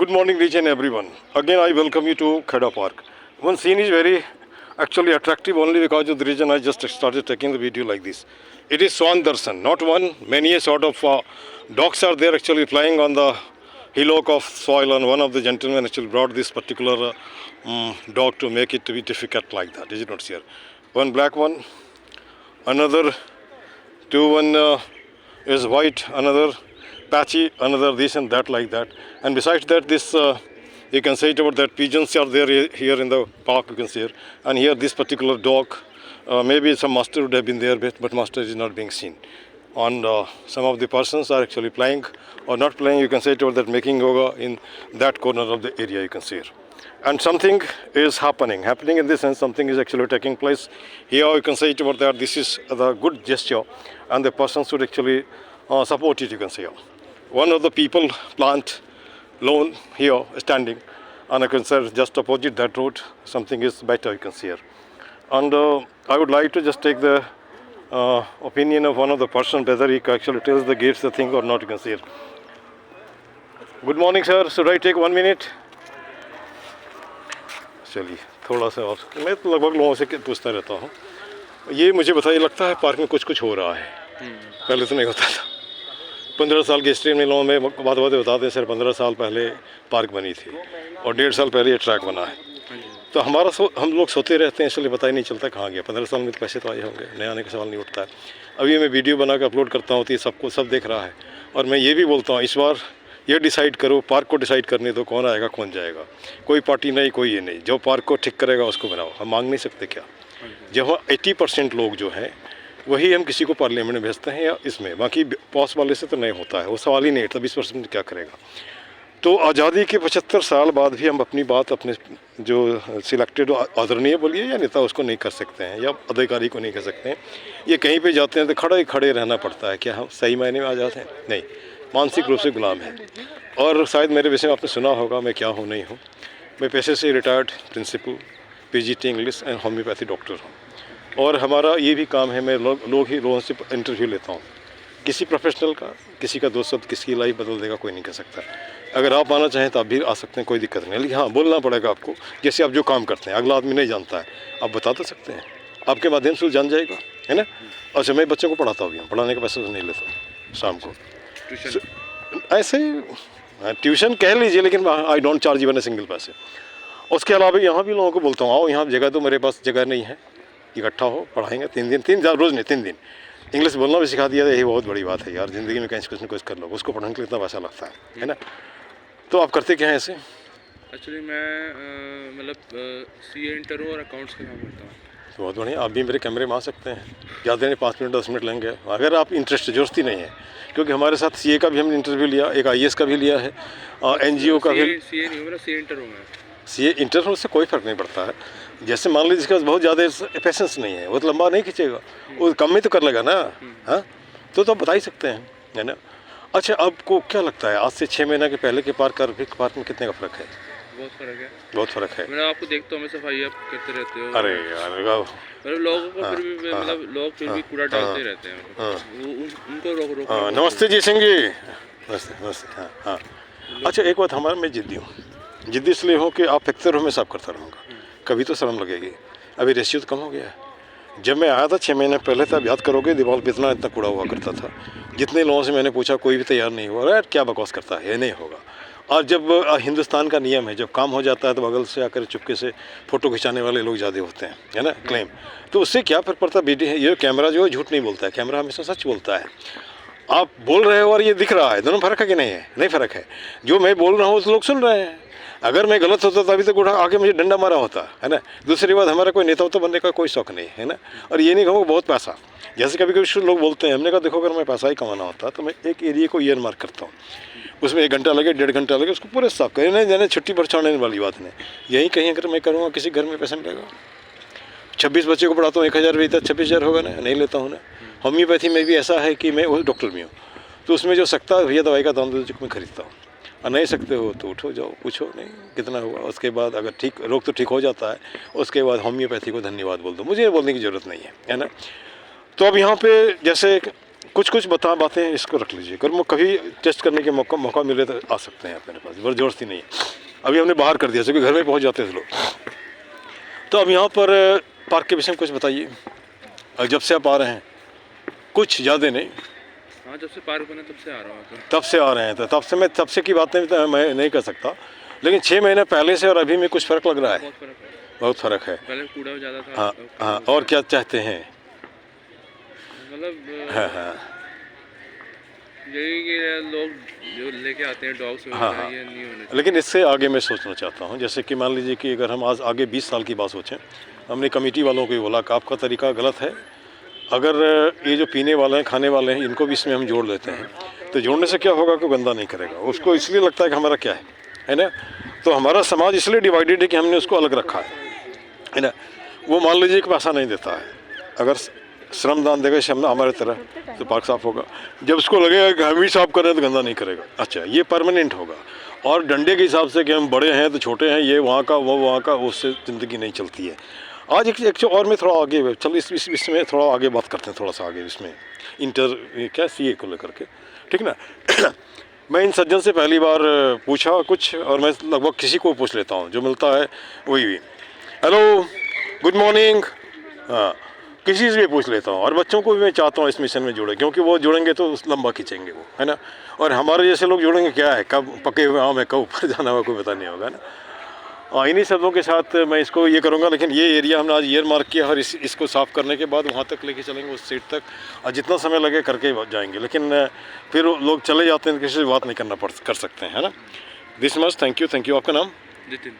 Good morning, each and everyone. Again, I welcome you to Kheda Park. One scene is very actually attractive only because of the reason I just started taking the video like this. It is Swan Darshan, not one, many a sort of dogs are there actually flying on the hillock of soil, and one of the gentlemen actually brought this particular dog to make it to be difficult like that. Is it not here? One black one, another two, one is white, another patchy, another this and that like that. And besides that, this you can say it about that pigeons are there here in the park, you can see here. And here this particular dog, maybe some master would have been there, but master is not being seen. And some of the persons are actually playing or not playing, you can say it about that making yoga in that corner of the area, you can see here. And something is happening in this sense, something is actually taking place. Here you can say it about that, this is the good gesture and the person should actually support it, you can say. One of the people plant lawn here standing, and I can say just opposite that road something is better, you can see here. And I would like to just take the opinion of one of the person whether he actually tells the gates the thing or not, you can see here. Good morning sir, should I take 1 minute? चलिए थोड़ा सा और मैं तो लगभग लोगों से पूछता रहता हूँ। ये मुझे बताइए, लगता है पार्क में कुछ हो रहा है, पहले तो नहीं होता था। 15 साल की हिस्ट्री में लोगों में बात बताते हैं सर 15 साल पहले पार्क बनी थी और 1.5 साल पहले ये ट्रैक बना है। तो हम लोग सोते रहते हैं, इसलिए पता ही नहीं चलता कहाँ गया। 15 साल में तो पैसे तो आए होंगे, नया आने का सवाल नहीं उठता है। अभी मैं वीडियो बना के अपलोड करता हूँ तो ये सबको सब देख रहा है। और मैं ये भी बोलता हूँ इस बार ये डिसाइड करो, पार्क को डिसाइड करने दो कौन आएगा कौन जाएगा। कोई पार्टी नहीं, कोई ये नहीं, जो पार्क को ठीक करेगा उसको बनाओ। हम मांग नहीं सकते क्या? जब 80% लोग जो हैं वही हम किसी को पार्लियामेंट में भेजते हैं या इसमें, बाकी पॉस वाले से तो नहीं होता है, वो सवाल ही नहीं उठता। 20% क्या करेगा? तो आज़ादी के 75 साल बाद भी हम अपनी बात अपने जो सिलेक्टेड आदरणीय बोलिए या नेता उसको नहीं कर सकते हैं या अधिकारी को नहीं कर सकते हैं। ये कहीं पे जाते हैं तो खड़े रहना पड़ता है। क्या हम सही मायने में आज़ाद हैं? नहीं, मानसिक रूप से गुलाम है। और शायद मेरे विषय में आपने सुना होगा मैं क्या हूँ नहीं हूँ। मैं पेशे से retired principal PGT English and homeopathy doctor हूँ। और हमारा ये भी काम है, मैं लोगों से इंटरव्यू लेता हूँ। किसी प्रोफेशनल का, किसी का 2 शब्द किसी की लाइफ बदल देगा कोई नहीं कर सकता। अगर आप आना चाहें तो आप भी आ सकते हैं, कोई दिक्कत नहीं। लेकिन हाँ, बोलना पड़ेगा आपको, जैसे आप जो काम करते हैं अगला आदमी नहीं जानता है, आप बता तो सकते हैं, आपके माध्यम से जान जाएगा, है ना। अच्छा, मैं बच्चों को पढ़ाता भी हूँ, पढ़ाने का पैसा तो नहीं लेता। शाम को ऐसे ट्यूशन कह लीजिए, लेकिन I don't charge even a single पैसे। उसके अलावा यहाँ भी लोगों को बोलता हूँ आओ यहाँ जगह, तो मेरे पास जगह नहीं है, इकट्ठा हो, पढ़ाएंगे 3 दिन रोज़ नहीं 3 दिन। इंग्लिश बोलना भी सिखा दिया, यही बहुत बड़ी बात है यार। ज़िंदगी में कहीं कुछ न कुछ कर लो, उसको पढ़ने के लिए इतना पैसा लगता है ना। तो आप करते क्या हैं ऐसे? एक्चुअली मैं मतलब सीए इंटर हूँ और अकाउंट्स का काम करता हूँ। तो बहुत बढ़िया, आप भी मेरे कैमरे में आ सकते हैं। ज़्यादा नहीं, 5 मिनट 10 मिनट लेंगे अगर आप इंटरेस्ट ज़रूरत ही नहीं है। क्योंकि हमारे साथ सीए का भी हमने इंटरव्यू लिया, एक आईएएस का भी लिया है, एनजीओ का भी। सीए नहीं, मेरा सीए इंटर हूँ मैं। सीए इंटर होने से कोई फ़र्क नहीं पड़ता है। जैसे मान लीजिए जिसके पास बहुत ज़्यादा पेशेंस नहीं है, वो तो लंबा नहीं खींचेगा, वो कम में तो कर लेगा ना। हाँ, तो आप बता ही सकते हैं, है ना। अच्छा, आपको क्या लगता है आज से 6 महीने के पहले के पार्क और अभी के पार्क में कितने का फ़र्क है? बहुत फ़र्क है, बहुत फ़र्क है। मैं आपको देखता हूँ, मैं सफाई आप करते रहते हो। अरे यार, मतलब लोगों को फिर भी मतलब लोग फिर भी कूड़ा डालते रहते हैं, उनको रोक। नमस्ते जी सिंह जी, नमस्ते नमस्ते। हाँ हाँ, अच्छा एक बात, हमारा मैं जिद्दी हूँ। जिद्दी इसलिए हूँ कि आप फेंकते रहो, मैं साफ करता रहूँगा, कभी तो शर्म लगेगी। अभी रेशियो तो कम हो गया है। जब मैं आया था 6 महीने पहले तब याद करोगे दीवार पे इतना कूड़ा हुआ करता था। जितने लोगों से मैंने पूछा कोई भी तैयार नहीं हुआ, अरे क्या बकवास करता है, ये नहीं होगा। और जब हिंदुस्तान का नियम है, जब काम हो जाता है तो बगल से आकर चुपके से फ़ोटो खिंचाने वाले लोग ज़्यादा होते हैं, है ना, क्लेम। तो उससे क्या फ़र्क पड़ता है? ये कैमरा जो है झूठ नहीं बोलता है, कैमरा हमेशा सच बोलता है। आप बोल रहे हो और ये दिख रहा है, दोनों फ़र्क है कि नहीं है? नहीं फ़र्क है। जो मैं बोल रहा हूँ तो लोग सुन रहे हैं। अगर मैं गलत होता तभी तो आके मुझे डंडा मारा होता, है ना। दूसरी बात, हमारा कोई नेता तो बनने का कोई शौक़ नहीं है ना। और ये नहीं कहूँगा बहुत पैसा, जैसे कभी कभी लोग बोलते हैं, हमने कहा देखो अगर मैं पैसा ही कमाना होता तो मैं एक एरिया को ईयर मार्क करता हूँ, उसमें 1 घंटा लगे 1.5 घंटा लगे, उसको पूरे साफ करने जाने छुट्टी पर छोड़ने वाली बात नहीं। यही कहीं अगर मैं करूँगा किसी घर में पैसा मिलेगा? 26 बच्चे को पढ़ाता हूँ, 1000 भी 26,000 होगा ना, नहीं लेता हूँ ना। होम्योपैथी में भी ऐसा है कि मैं वो डॉक्टर भी हूँ, तो उसमें जो सकता है भैया दवाई का दाम दे दो, मैं खरीदता हूँ। और नहीं सकते हो तो उठो जाओ, पूछो नहीं कितना हुआ, उसके बाद अगर ठीक रोग तो ठीक हो जाता है, उसके बाद होम्योपैथी को धन्यवाद बोल दो, मुझे बोलने की ज़रूरत नहीं है, है ना। तो अब यहाँ पे जैसे कुछ कुछ बातें इसको रख लीजिए, अगर कभी टेस्ट करने के मौका मिले तो आ सकते हैं आप मेरे पास, ज़बरदस्ती नहीं है। अभी हमने बाहर कर दिया क्योंकि घर में पहुंच जाते थे लोग। तो अब यहाँ पर पार्क के विषय में कुछ बताइए, जब से आप आ रहे हैं, कुछ ज़्यादा नहीं। हाँ, जब से पार्क बना तब से आ रहा हूँ तो। तब से आ रहे हैं, तो तब से की बातें तो मैं नहीं कर सकता, लेकिन 6 महीने पहले से और अभी में कुछ फ़र्क लग रहा है। बहुत फ़र्क है, बहुत फ़र्क है। पहले कूड़ा ज़्यादा था। हाँ हाँ, और क्या चाहते हैं? मतलब हाँ हाँ यही कि लोग जो लेके आते हैं डॉग्स हाँ हाँ। ये नहीं होने चाहिए। लेकिन इससे आगे मैं सोचना चाहता हूँ, जैसे कि मान लीजिए कि अगर हम आज आगे 20 साल की बात सोचें, हमने कमेटी वालों को बोला कि आपका तरीका गलत है, अगर ये जो पीने वाले हैं, खाने वाले हैं, इनको भी इसमें हम जोड़ लेते हैं, तो जोड़ने से क्या होगा कि गंदा नहीं करेगा। उसको इसलिए लगता है कि हमारा क्या है ना। तो हमारा समाज इसलिए डिवाइडेड है कि हमने उसको अलग रखा है ना। वो मान लीजिए कि पैसा नहीं देता है, अगर श्रमदान देगा हमारे तरह, तो पार्क साफ होगा। जब उसको लगेगा कि हम ही साफ कर रहे हैं तो गंदा नहीं करेगा। अच्छा, ये परमानेंट होगा। और डंडे के हिसाब से कि हम बड़े हैं तो छोटे हैं, ये वहाँ का वो वहाँ का, उससे ज़िंदगी नहीं चलती है। आज एक और मैं थोड़ा आगे चलो इसमें थोड़ा आगे बात करते हैं, थोड़ा सा आगे इसमें क्या CA को लेकर के, ठीक ना। मैं इन सज्जन से पहली बार पूछा कुछ, और मैं लगभग किसी को पूछ लेता हूँ, जो मिलता है वही भी हेलो गुड मॉर्निंग, हाँ किसी से भी पूछ लेता हूँ। और बच्चों को भी मैं चाहता हूँ इस मिशन में जुड़े, क्योंकि वो जुड़ेंगे तो लंबा खींचेंगे वो, है ना। और हमारे जैसे लोग जुड़ेंगे, क्या है, कब पके हुए आम है कब ऊपर जाना हुआ कोई पता नहीं होगा ना। हाँ, इन्हीं शब्दों के साथ मैं इसको ये करूँगा। लेकिन ये एरिया हमने आज ईयर मार्क किया, और इसको साफ़ करने के बाद वहाँ तक लेके चलेंगे, उस सीट तक, और जितना समय लगे करके जाएंगे। लेकिन फिर लोग चले जाते हैं, किसी से बात नहीं कर सकते हैं, है ना। This much, thank you. आपका नाम? नितिन।